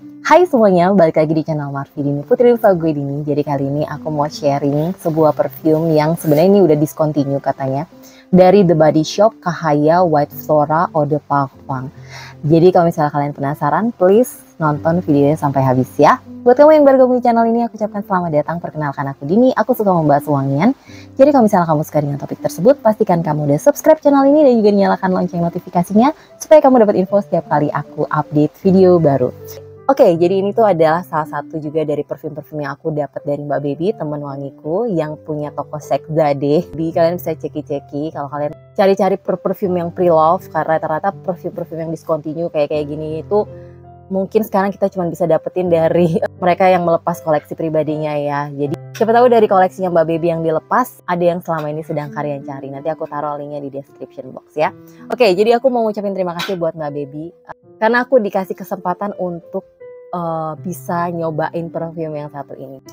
Hai semuanya, balik lagi di channel Marvi Dini Putri Diva gue Dini. Jadi kali ini aku mau sharing sebuah perfume yang sebenarnya ini udah discontinue katanya, dari The Body Shop Cahaya White Flora Eau de Parfum. Jadi kalau misalnya kalian penasaran, please nonton videonya sampai habis ya. Buat kamu yang baru gabung di channel ini, aku ucapkan selamat datang. Perkenalkan aku Dini, aku suka membahas wangian. Jadi kalau misalnya kamu suka dengan topik tersebut, pastikan kamu udah subscribe channel ini dan juga nyalakan lonceng notifikasinya supaya kamu dapat info setiap kali aku update video baru. Oke, jadi ini tuh adalah salah satu juga dari parfum-parfum yang aku dapat dari Mbak Baby, teman wangiku yang punya toko Sekzade. Jadi kalian bisa ceki-ceki kalau kalian cari-cari perfume yang pre-love, karena rata-rata perfume-perfume yang discontinue kayak gini itu mungkin sekarang kita cuma bisa dapetin dari mereka yang melepas koleksi pribadinya ya. Jadi siapa tahu dari koleksinya Mbak Baby yang dilepas ada yang selama ini sedang kalian cari. Nanti aku taruh linknya di description box ya. Oke, jadi aku mau ngucapin terima kasih buat Mbak Baby karena aku dikasih kesempatan untuk bisa nyobain perfume yang satu ini.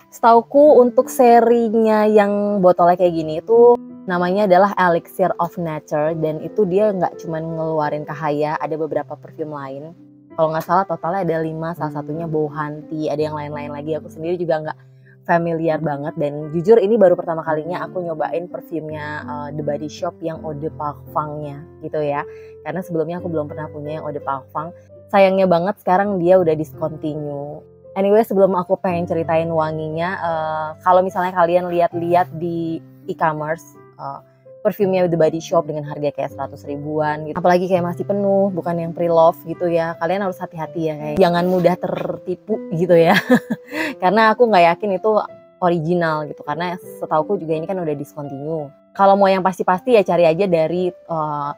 Setauku untuk serinya yang botolnya kayak gini itu namanya adalah Elixir of Nature, dan itu dia nggak cuma ngeluarin Cahaya, ada beberapa perfume lain. Kalau nggak salah totalnya ada 5, salah satunya Bau Hanti, ada yang lain-lain lagi. Aku sendiri juga nggak familiar banget, dan jujur ini baru pertama kalinya aku nyobain perfumenya The Body Shop yang Eau de Parfum-nya gitu ya. Karena sebelumnya aku belum pernah punya yang Eau de Parfum. Sayangnya banget sekarang dia udah discontinue. Anyway, sebelum aku pengen ceritain wanginya, kalau misalnya kalian lihat-lihat di e-commerce, perfumenya The Body Shop dengan harga kayak 100 ribuan gitu. Apalagi kayak masih penuh, bukan yang pre-love gitu ya. Kalian harus hati-hati ya, kayak jangan mudah tertipu gitu ya. Karena aku nggak yakin itu original gitu, karena setauku juga ini kan udah discontinue. Kalau mau yang pasti-pasti ya cari aja dari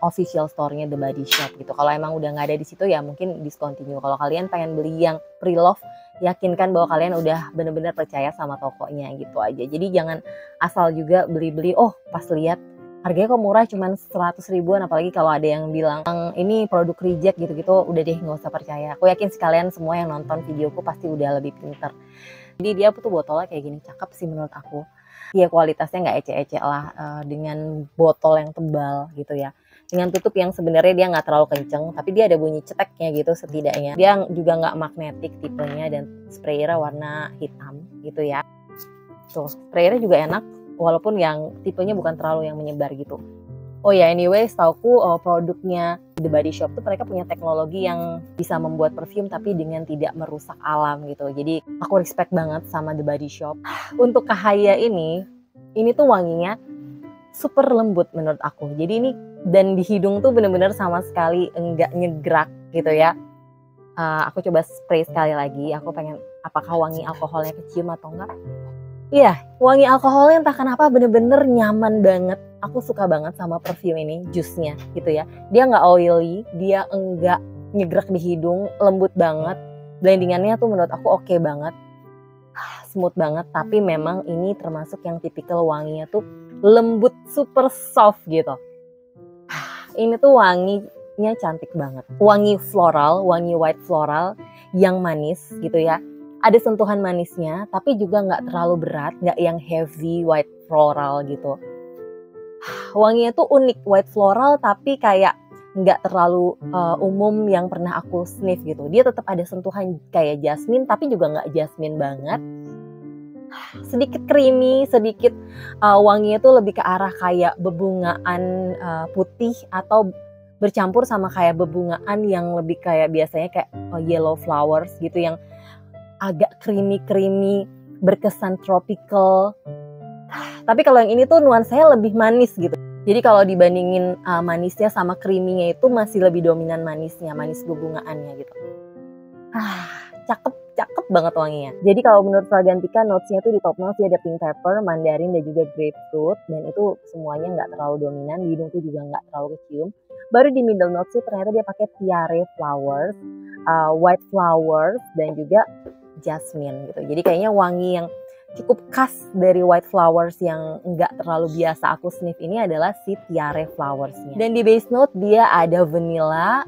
official store-nya The Body Shop gitu. Kalau emang udah nggak ada di situ ya mungkin discontinue. Kalau kalian pengen beli yang pre-love, yakinkan bahwa kalian udah bener-bener percaya sama tokonya gitu aja. Jadi jangan asal juga beli-beli, oh pas lihat harganya kok murah cuman 100 ribuan, apalagi kalau ada yang bilang ini produk reject gitu-gitu, udah deh nggak usah percaya. Aku yakin sekalian semua yang nonton videoku pasti udah lebih pinter. Jadi dia tuh botolnya kayak gini, cakep sih menurut aku. Ya kualitasnya nggak ece-ece lah, dengan botol yang tebal gitu ya. Dengan tutup yang sebenarnya dia nggak terlalu kenceng, tapi dia ada bunyi ceteknya gitu setidaknya. Dia juga nggak magnetik tipenya, dan sprayernya warna hitam gitu ya. Tuh, sprayernya juga enak, walaupun yang tipenya bukan terlalu yang menyebar gitu. Oh ya, anyway, setauku produknya The Body Shop tuh mereka punya teknologi yang bisa membuat parfum tapi dengan tidak merusak alam gitu. Jadi aku respect banget sama The Body Shop. Untuk Cahaya ini tuh wanginya super lembut menurut aku. Jadi ini dan di hidung tuh bener-bener sama sekali enggak nyegrak gitu ya. Aku coba spray sekali lagi. Aku pengen apakah wangi alkoholnya kecium atau enggak. Iya, wangi alkoholnya entah kenapa bener-bener nyaman banget. Aku suka banget sama perfume ini, jusnya gitu ya. Dia nggak oily, dia enggak nyegrak di hidung, lembut banget. Blendingannya tuh menurut aku oke banget. Smooth banget, tapi memang ini termasuk yang tipikal wanginya tuh lembut, super soft gitu. Ini tuh wanginya cantik banget. Wangi floral, wangi white floral yang manis gitu ya. Ada sentuhan manisnya, tapi juga nggak terlalu berat, nggak yang heavy white floral gitu. Wanginya tuh unik, white floral tapi kayak nggak terlalu umum yang pernah aku sniff gitu. Dia tetap ada sentuhan kayak jasmine, tapi juga nggak jasmine banget. Sedikit creamy, sedikit wanginya tuh lebih ke arah kayak bebungaan putih atau bercampur sama kayak bebungaan yang lebih kayak biasanya kayak yellow flowers gitu, yang agak creamy, berkesan tropical. Tapi kalau yang ini tuh nuansanya lebih manis gitu. Jadi kalau dibandingin manisnya sama creamy-nya itu masih lebih dominan manisnya, manis bebungaannya gitu. Cakep banget wanginya. Jadi kalau menurut Fragrantica, notes-nya tuh di top notes ada pink pepper, mandarin, dan juga grapefruit. Dan itu semuanya nggak terlalu dominan, di hidungku juga nggak terlalu kecium. Baru di middle notes sih ternyata dia pakai tiare flowers, white flowers, dan juga jasmine gitu. Jadi kayaknya wangi yang cukup khas dari white flowers yang nggak terlalu biasa aku sniff ini adalah si tiare flowersnya. Dan di base note dia ada vanilla,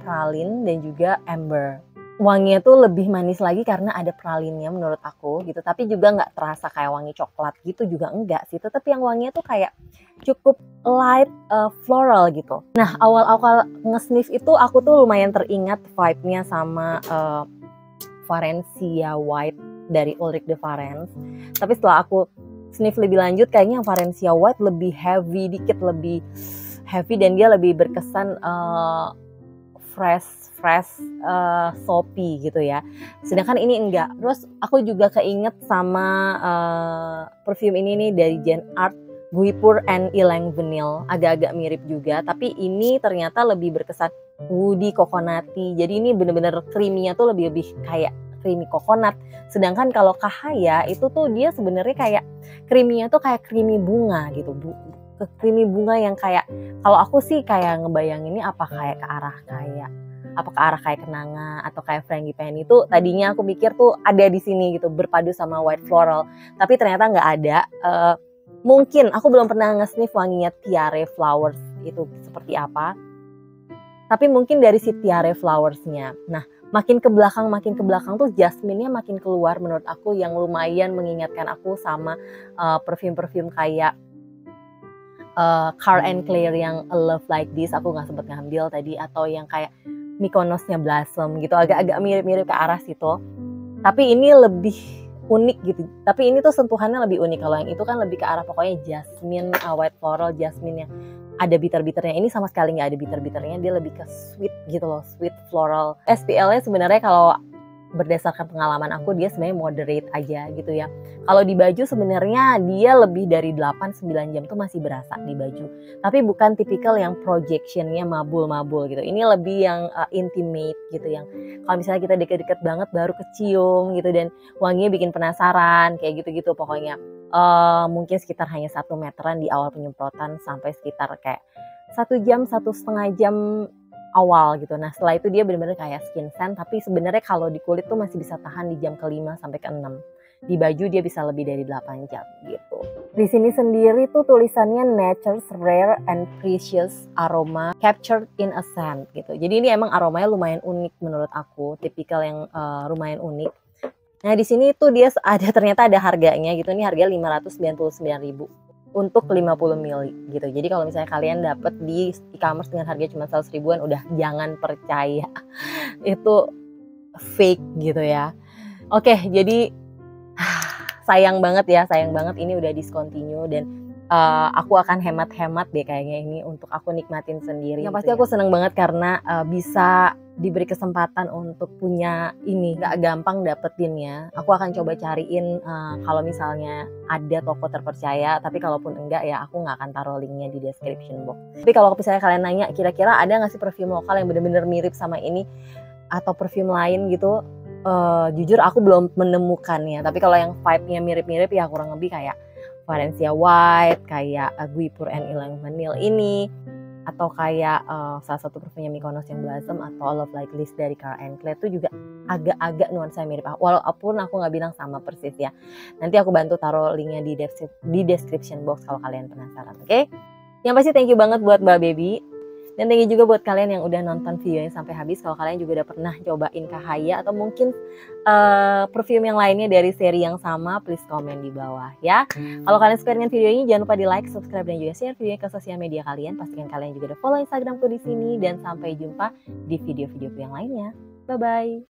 praline, dan juga amber. Wanginya tuh lebih manis lagi karena ada pralinnya menurut aku gitu. Tapi juga nggak terasa kayak wangi coklat gitu juga enggak sih. Tetap yang wanginya tuh kayak cukup light floral gitu. Nah awal-awal nge-sniff itu aku tuh lumayan teringat vibe-nya sama Valencia White dari Ulrich de Varens. Tapi setelah aku sniff lebih lanjut, kayaknya yang Valencia White lebih heavy dikit, lebih heavy dan dia lebih berkesan fresh, soapy gitu ya. Sedangkan ini enggak. Terus aku juga keinget sama perfume ini nih dari Jean Art, Guipure and Ylang Vanille. Agak-agak mirip juga, tapi ini ternyata lebih berkesan woody, coconutty. Jadi ini bener-bener creamy-nya tuh lebih kayak creamy coconut. Sedangkan kalau Kahaya itu tuh dia sebenarnya kayak creamy-nya tuh kayak creamy bunga gitu. Creamy bunga yang kayak, kalau aku sih kayak ngebayanginnya apa kayak ke arah kayak kenanga atau kayak frangipani itu tadinya aku pikir tuh ada di sini gitu, berpadu sama white floral, tapi ternyata nggak ada. Mungkin aku belum pernah nge-sniff wanginya Tiare Flowers itu seperti apa, tapi mungkin dari si Tiare Flowers-nya. Nah, makin ke belakang tuh jasmine-nya makin keluar menurut aku, yang lumayan mengingatkan aku sama perfume-perfume kayak Carl and Claire yang A Love Like This, aku nggak sempet ngambil tadi, atau yang kayak Mykonosnya Blossom gitu, agak-agak mirip-mirip ke arah situ. Tapi ini lebih unik gitu. Tapi ini tuh sentuhannya lebih unik. Kalau yang itu kan lebih ke arah pokoknya jasmine, white floral, jasmine yang ada bitter-bitternya. Ini sama sekali nggak ada bitter-bitternya, dia lebih ke sweet gitu loh, sweet floral. SPL-nya sebenarnya kalau berdasarkan pengalaman aku dia sebenarnya moderate aja gitu ya. Kalau di baju sebenarnya dia lebih dari 8-9 jam tuh masih berasa di baju. Tapi bukan tipikal yang projectionnya mabul-mabul gitu. Ini lebih yang intimate gitu, yang kalau misalnya kita deket-deket banget baru kecium gitu dan wanginya bikin penasaran kayak gitu-gitu pokoknya. Mungkin sekitar hanya 1 meteran di awal penyemprotan sampai sekitar kayak 1 jam, 1,5 jam awal gitu. Nah setelah itu dia benar-benar kayak skin scent, tapi sebenarnya kalau di kulit tuh masih bisa tahan di jam ke-5 sampai ke-6. Di baju dia bisa lebih dari 8 jam gitu. Di sini sendiri tuh tulisannya Nature's Rare and Precious Aroma Captured in a Scent gitu. Jadi ini emang aromanya lumayan unik menurut aku, tipikal yang lumayan unik. Nah di sini tuh dia ternyata ada harganya gitu. Ini harganya 599.000 untuk 50 ml gitu. Jadi kalau misalnya kalian dapet di e-commerce dengan harga cuma 100 ribuan, udah jangan percaya. Itu fake gitu ya. Oke, jadi sayang banget ini udah discontinue dan aku akan hemat-hemat deh kayaknya ini untuk aku nikmatin sendiri. Yang pasti aku seneng banget karena bisa diberi kesempatan untuk punya ini, gak gampang dapetinnya. Aku akan coba cariin kalau misalnya ada toko terpercaya, tapi kalaupun enggak ya aku gak akan taruh linknya di description box. Tapi kalau misalnya kalian nanya kira-kira ada gak sih perfume lokal yang bener-bener mirip sama ini atau perfume lain gitu, jujur aku belum menemukannya. Tapi kalau yang vibe-nya mirip-mirip ya kurang lebih kayak Valencia White, kayak Guipure and Ylang Vanille ini, atau kayak salah satu perfumnya Mykonos yang Blossom, atau Love Like This dari Carl and Claire itu juga agak-agak nuansa mirip. Walaupun aku nggak bilang sama persis ya. Nanti aku bantu taruh linknya di description box kalau kalian penasaran. Oke? Yang pasti thank you banget buat Mbak Baby. Dan thank you juga buat kalian yang udah nonton videonya sampai habis. Kalau kalian juga udah pernah cobain Kahaya atau mungkin perfume yang lainnya dari seri yang sama, please komen di bawah ya. Kalau kalian suka dengan video ini, jangan lupa di like, subscribe, dan juga share videonya ke sosial media kalian. Pastikan kalian juga udah follow Instagramku di sini. Dan sampai jumpa di video-video yang lainnya. Bye-bye.